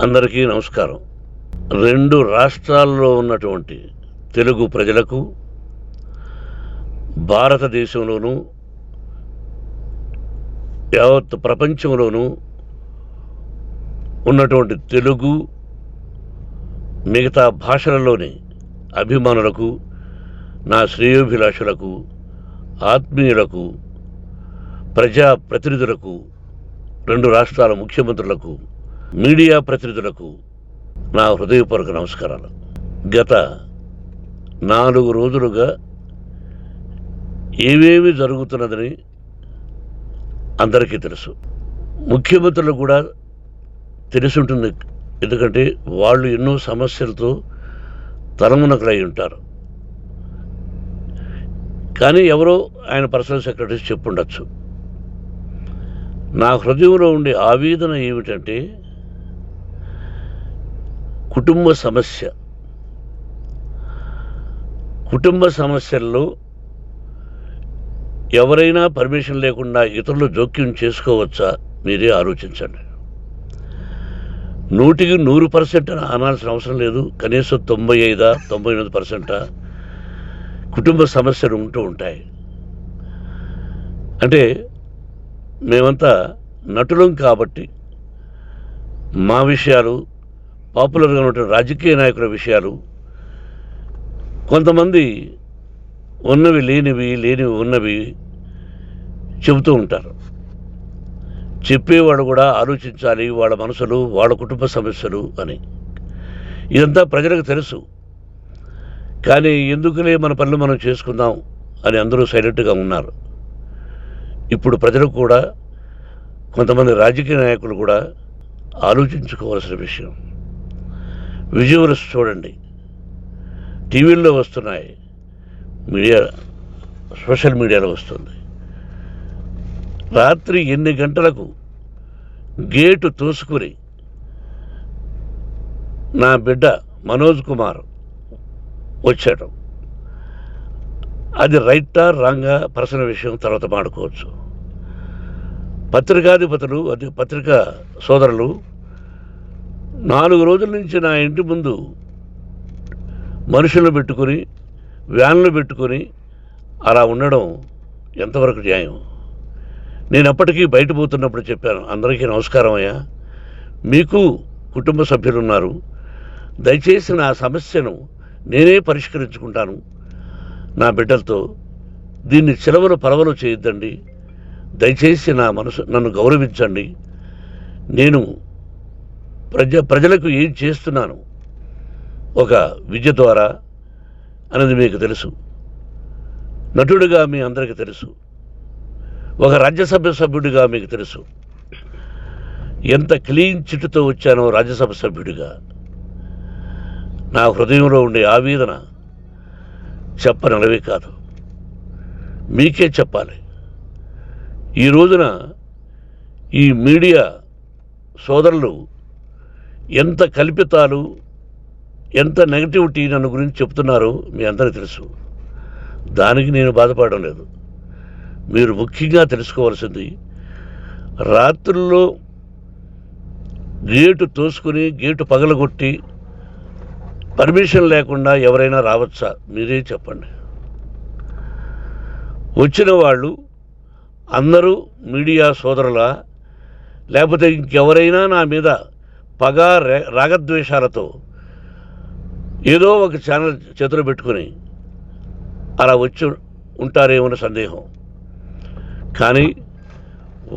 అందరికీ నమస్కారం. 2 రాష్ట్రాల్లో ఉన్నటువంటి తెలుగు ప్రజలకు, భారతదేశంలోనూ యావత్ ప్రపంచంలోనూ ఉన్నటువంటి తెలుగు మిగతా భాషలలోని అభిమానులకు, నా శ్రేయోభిలాషులకు, ఆత్మీయులకు, ప్రజాప్రతినిధులకు, 2 రాష్ట్రాల ముఖ్యమంత్రులకు, మీడియా ప్రతినిధులకు నా హృదయపూర్వక నమస్కారాలు. గత 4 రోజులుగా ఏమేమి జరుగుతున్నదని అందరికీ తెలుసు. ముఖ్యమంత్రులకు కూడా తెలిసి ఉంటుంది. ఎందుకంటే వాళ్ళు ఎన్నో సమస్యలతో తలమునకలై ఉంటారు. కానీ ఎవరో ఆయన పర్సనల్ సెక్రటరీస్ చెప్పుండొచ్చు. నా హృదయంలో ఉండే ఆవేదన ఏమిటంటే, కుటుంబ సమస్యల్లో ఎవరైనా పర్మిషన్ లేకుండా ఇతరులు జోక్యం చేసుకోవచ్చా? మీరే ఆలోచించండి. 100కి 100% అనాల్సిన అవసరం లేదు. కనీసం 95-98% కుటుంబ సమస్యలు ఉంటూ ఉంటాయి. అంటే మేమంతా నటులం కాబట్టి మా విషయాలు, పాపులర్గా ఉన్నటువంటి రాజకీయ నాయకుల విషయాలు, కొంతమంది ఉన్నవి లేనివి, లేనివి ఉన్నవి చెబుతూ ఉంటారు. చెప్పేవాడు కూడా ఆలోచించాలి, వాళ్ళ మనసులు, వాళ్ళ కుటుంబ సమస్యలు అని. ఇదంతా ప్రజలకు తెలుసు. కానీ ఎందుకులే మన పనులు మనం చేసుకుందాం అని అందరూ సైలెంట్గా ఉన్నారు. ఇప్పుడు ప్రజలకు కూడా, కొంతమంది రాజకీయ నాయకులు కూడా ఆలోచించుకోవాల్సిన విషయం. విజువల్స్ చూడండి, టీవీల్లో వస్తున్నాయి, సోషల్ మీడియాలో వస్తుంది. రాత్రి 8 గంటలకు గేటు తోసుకుని నా బిడ్డ మనోజ్ కుమార్ వచ్చాడు. అది రైటా రాంగా పర్సనల్ విషయం, తర్వాత మాడుకోవచ్చు. పత్రికాధిపతులు, అది పత్రికా సోదరులు 4 రోజుల నుంచి నా ఇంటి ముందు మనుషులను పెట్టుకొని, వ్యాన్లు పెట్టుకొని అలా ఉండడం ఎంతవరకు న్యాయం? నేను అప్పటికీ బయట పోతున్నప్పుడు చెప్పాను, అందరికీ నమస్కారం అయ్యా, మీకు కుటుంబ సభ్యులు ఉన్నారు, దయచేసి నా సమస్యను నేనే పరిష్కరించుకుంటాను నా బిడ్డలతో, దీన్ని చిలవలు పరవలు చేయొద్దండి, దయచేసి నన్ను గౌరవించండి, నేను ప్రజలకు ఏం చేస్తున్నాను ఒక విద్య ద్వారా అనేది మీకు తెలుసు, నటుడిగా మీ అందరికీ తెలుసు, ఒక రాజ్యసభ సభ్యుడిగా మీకు తెలుసు, ఎంత క్లీన్ చిట్టుతో వచ్చానో రాజ్యసభ సభ్యుడిగా. నా హృదయంలో ఉండే ఆవేదన చెప్పనలవే కాదు, మీకే చెప్పాలి. ఈ రోజున ఈ మీడియా సోదరులు ఎంత కల్పితాలు, ఎంత నెగటివిటీ నన్ను గురించి చెప్తున్నారో మీ అందరికీ తెలుసు. దానికి నేను బాధపడడం లేదు. మీరు ముఖ్యంగా తెలుసుకోవాల్సింది, రాత్రుల్లో గేటు తోసుకుని, గేటు పగలగొట్టి పర్మిషన్ లేకుండా ఎవరైనా రావచ్చా? మీరే చెప్పండి. వచ్చిన వాళ్ళు అందరూ మీడియా సోదరులా, లేకపోతే ఇంకెవరైనా నా మీద పగ, రాగద్వేషాలతో ఏదో ఒక ఛానల్ చేతులు పెట్టుకుని అలా వచ్చి ఉంటారేమో సందేహం. కానీ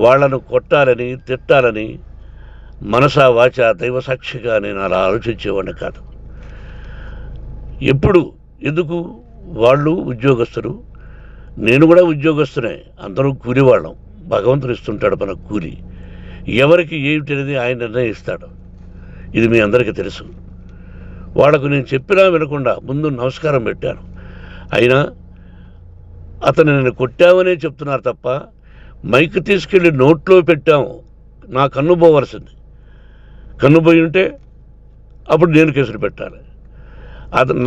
వాళ్ళను కొట్టాలని, తిట్టాలని మనసా వాచ దైవ సాక్షిగా నేను అలా ఆలోచించేవాడిని కాదు. ఎందుకు? వాళ్ళు ఉద్యోగస్తులు, నేను కూడా ఉద్యోగస్తునే, అందరూ కూలివాళ్ళం. భగవంతుడు ఇస్తుంటాడు మనకు కూలి. ఎవరికి ఏమిటి అనేది ఆయన నిర్ణయిస్తాడు. ఇది మీ అందరికీ తెలుసు. వాళ్లకు నేను చెప్పినా వినకుండా ముందు నమస్కారం పెట్టాను. అయినా అతను నేను కొట్టామనే చెప్తున్నారు తప్ప, మైక్ తీసుకెళ్ళి నోట్లో పెట్టాము, నా కన్ను పోవలసింది. కన్ను పోయి ఉంటే అప్పుడు నేను కేసులు పెట్టాలి.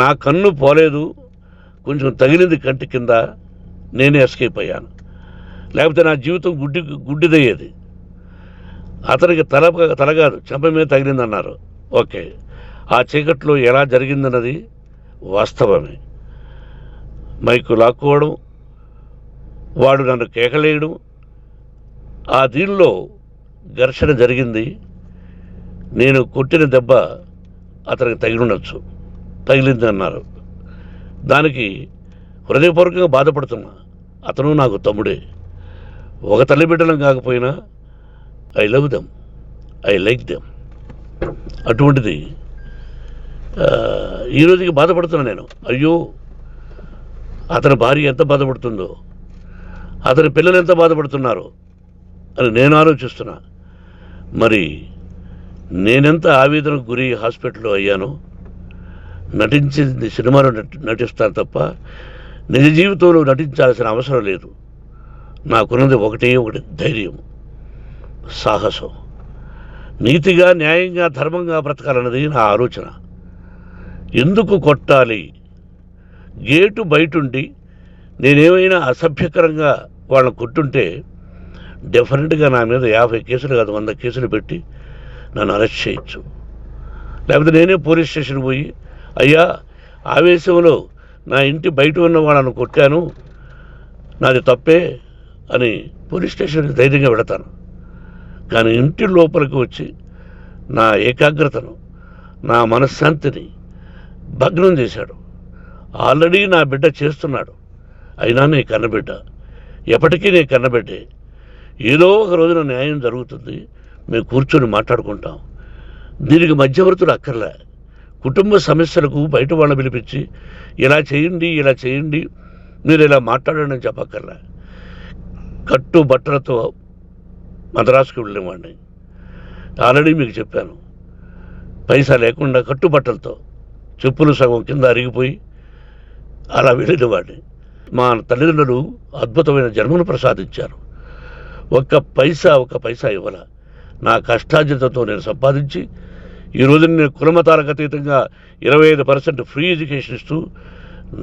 నా కన్ను పోలేదు, కొంచెం తగిలింది కంటి కింద, నేనే ఎస్కేప్ అయ్యాను. లేకపోతే నా జీవితం గుడ్డిదయ్యేది. అతనికి తల కాదు చెంప మీద తగిలిందన్నారు. ఓకే, ఆ చీకట్లో ఎలా జరిగిందన్నది వాస్తవమే. మైకు లాక్కోవడం, వాడు నన్ను కేకలేయడం, ఆ దీనిలో ఘర్షణ జరిగింది. నేను కొట్టిన దెబ్బ అతనికి తగిలింది అన్నారు. దానికి హృదయపూర్వకంగా బాధపడుతున్నా. అతను నాకు తమ్ముడే. ఒక తల్లి బిడ్డలం కాకపోయినా I love them, I like them. అటువంటిది ఈ రోజుకి బాధపడుతున్నా నేను. అయ్యో, అతని భార్య ఎంత బాధపడుతుందో, అతని పిల్లలు ఎంత బాధపడుతున్నారో అని నేను ఆలోచిస్తున్నా. మరి నేనెంత ఆవేదనకు గురి హాస్పిటల్లో అయ్యానో. నటించింది సినిమాలో నటిస్తాను తప్ప నిజ జీవితంలో నటించాల్సిన అవసరం లేదు. నాకున్నది ఒకటి ధైర్యం, సాహసం. నీతిగా, న్యాయంగా, ధర్మంగా బ్రతకాలన్నది నా ఆలోచన. ఎందుకు కొట్టాలి? గేటు బయటుండి నేనేమైనా అసభ్యకరంగా వాళ్ళని కొట్టుంటే డెఫినెట్గా నా మీద 50 కేసులు కాదు 100 కేసులు పెట్టి నన్ను అరెస్ట్ చేయొచ్చు. లేకపోతే నేనే పోలీస్ స్టేషన్కి పోయి, అయ్యా, ఆవేశంలో నా ఇంటి బయట ఉన్న వాళ్ళను కొట్టాను, నాది తప్పే అని పోలీస్ స్టేషన్కి ధైర్యంగా పెడతాను. కానీ ఇంటి లోపలికి వచ్చి నా ఏకాగ్రతను, నా మనశ్శాంతిని భగ్నం చేశాడు. ఆల్రెడీ నా బిడ్డ చేస్తున్నాడు. అయినా నీ కన్నబిడ్డ, ఎప్పటికీ నీ కన్నబిడ్డే. ఏదో ఒక రోజున న్యాయం జరుగుతుంది, మేము కూర్చొని మాట్లాడుకుంటాం. దీనికి మధ్యవర్తులు అక్కర్లే. కుటుంబ సమస్యలకు బయట వాళ్ళని పిలిపించి ఇలా చేయండి, మీరు ఇలా మాట్లాడండి అని చెప్పక్కర్లే. కట్టుబట్టలతో మద్రాసుకు వెళ్ళేవాడిని. ఆల్రెడీ మీకు చెప్పాను. పైసా లేకుండా కట్టుబట్టలతో, చెప్పులు సగం కింద అరిగిపోయి అలా వెళ్ళినవాడిని. మా తల్లిదండ్రులు అద్భుతమైన జన్మను ప్రసాదించారు. ఒక్క పైసా ఇవ్వాల. నా కష్టార్జితంతో నేను సంపాదించి ఈరోజు నేను కులమతాలకు అతీతంగా 25% ఫ్రీ ఎడ్యుకేషన్ ఇస్తూ,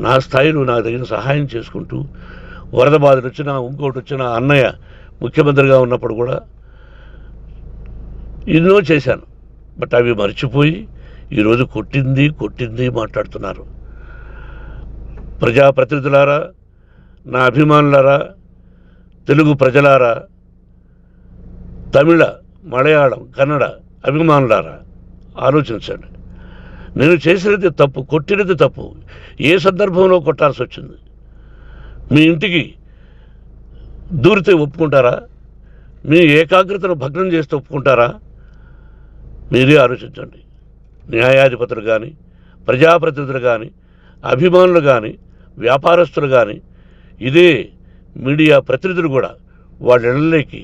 నా స్థాయిలో నాకు తగిన సహాయం చేసుకుంటూ, వరద బాధలు వచ్చినా, ఇంకోటి వచ్చినా, అన్నయ్య ముఖ్యమంత్రిగా ఉన్నప్పుడు కూడా ఎన్నో చేశాను. బట్ అవి మర్చిపోయి ఈరోజు కొట్టింది మాట్లాడుతున్నారు. ప్రజాప్రతినిధులారా, నా అభిమానులారా, తెలుగు ప్రజలారా, తమిళ, మలయాళం, కన్నడ అభిమానులారా, ఆలోచించండి. నేను చేసినది తప్పు, కొట్టినది తప్పు. ఏ సందర్భంలో కొట్టాల్సి వచ్చింది? మీ ఇంటికి దూరితే ఒప్పుకుంటారా? మీ ఏకాగ్రతను భగ్నం చేస్తే ఒప్పుకుంటారా? మీరే ఆలోచించండి. న్యాయాధిపతులు కానీ, ప్రజాప్రతినిధులు కానీ, అభిమానులు కానీ, వ్యాపారస్తులు కానీ, ఇదే మీడియా ప్రతినిధులు కూడా వాళ్ళ ఇళ్ళలోకి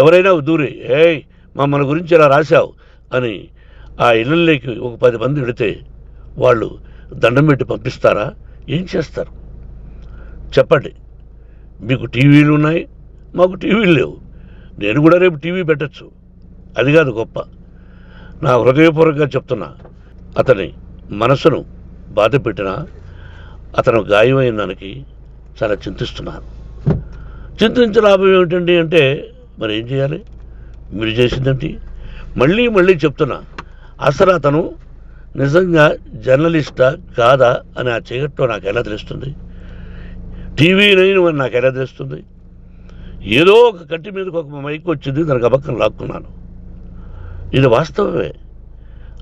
ఎవరైనా దూరి, ఏయ్ మమ్మల్ని గురించి ఇలా రాశావు అని ఆ ఇళ్ళల్లోకి ఒక 10 మంది వెళితే వాళ్ళు దండం పెట్టి పంపిస్తారా? ఏం చేస్తారు చెప్పండి. మీకు టీవీలు ఉన్నాయి, మాకు టీవీలు లేవు. నేను కూడా రేపు టీవీ పెట్టచ్చు. అది కాదు గొప్ప. నా హృదయపూర్వకంగా చెప్తున్నా, అతని మనసును బాధ పెట్టినా, అతను గాయమైన దానికి చాలా చింతిస్తున్నాను. చింతించిన లాభం ఏమిటండి అంటే, మరి ఏం చేయాలి? మీరు చేసిందండి. మళ్ళీ చెప్తున్నా, అసలు అతను నిజంగా జర్నలిస్టా కాదా అని ఆ చీకట్లో నాకు ఎలా తెలుస్తుంది? టీవీ 9 అని నాకు ఎలా తెలుస్తుంది? ఏదో ఒక కంటి మీదకి ఒక మైక్ వచ్చింది, దానికి అబక్కం లాక్కున్నాను. ఇది వాస్తవమే,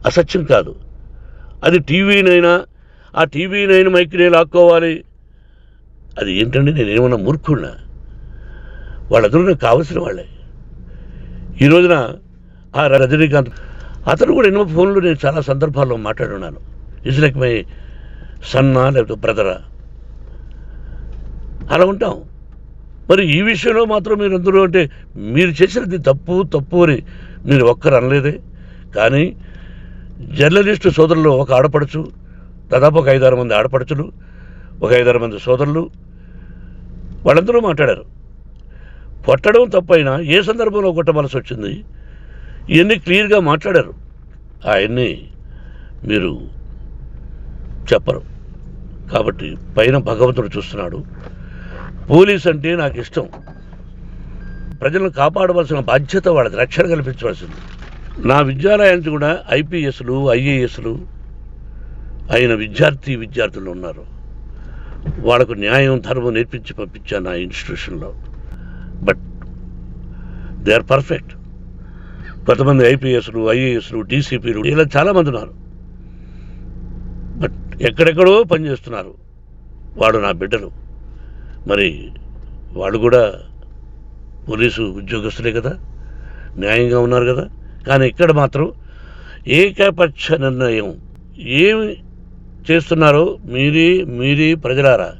అసత్యం కాదు. అది టీవీ 9, ఆ టీవీ 9 మైక్నే లాక్కోవాలి. అది ఏంటండి? నేనేమన్నా మూర్ఖున్నా? వాళ్ళందరూ నాకు కావలసిన వాళ్ళే. ఈ రోజున ఆ రజనీకాంత్, అతను కూడా ఎన్నో ఫోన్లు నేను చాలా సందర్భాల్లో మాట్లాడున్నాను. ఇట్స్ లైక్ మై సన్నా, లేకపోతే బ్రదరా, అలా ఉంటాం. మరి ఈ విషయంలో మాత్రం మీరు అందరూ అంటే మీరు చేసినది తప్పు అని మీరు ఒక్కరు అనలేదే. కానీ జర్నలిస్టు సోదరులు, ఒక ఆడపడుచు, దాదాపు ఒక 5-6 మంది ఆడపడుచులు, ఒక 5-6 మంది సోదరులు, వాళ్ళందరూ మాట్లాడారు. కొట్టడం తప్పైనా ఏ సందర్భంలో కొట్టవలసి వచ్చింది, ఇవన్నీ క్లియర్గా మాట్లాడారు. ఆయన్ని మీరు చెప్పరు. కాబట్టి పైన భగవంతుడు చూస్తున్నాడు. పోలీస్ అంటే నాకు ఇష్టం. ప్రజలను కాపాడవలసిన బాధ్యత వాళ్ళది, రక్షణ కల్పించవలసింది. నా విద్యాలయానికి కూడా ఐపీఎస్లు ఐఏఎస్లు అయిన విద్యార్థులు ఉన్నారు. వాళ్ళకు న్యాయం ధర్మం నేర్పించి పంపించాను నా ఇన్స్టిట్యూషన్లో. But they are perfect. కొంతమంది ఐపీఎస్లు ఐఏఎస్లు డీసీపీలు ఇలా చాలామంది ఉన్నారు. బట్ ఎక్కడెక్కడో పనిచేస్తున్నారు. వాడు నా బిడ్డలు, మరి వాళ్ళు కూడా పోలీసు ఉద్యోగస్తులే కదా, న్యాయంగా ఉన్నారు కదా. కానీ ఇక్కడ మాత్రం ఏకపక్ష నిర్ణయం ఏమి చేస్తున్నారో మీరే ప్రజలారా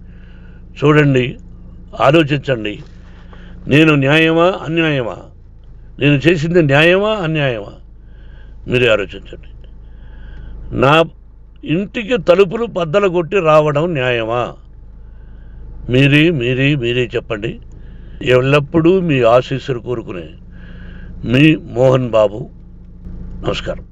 చూడండి, ఆలోచించండి. నేను న్యాయమా అన్యాయమా, నేను చేసింది న్యాయమా అన్యాయమా, మీరే ఆలోచించండి. నా ఇంటికి తలుపులు బద్దలు కొట్టి రావడం న్యాయమా, మీరే చెప్పండి. ఎల్లప్పుడూ మీ ఆశీస్సులు కోరుకునే మీ మోహన్ బాబు. నమస్కారం.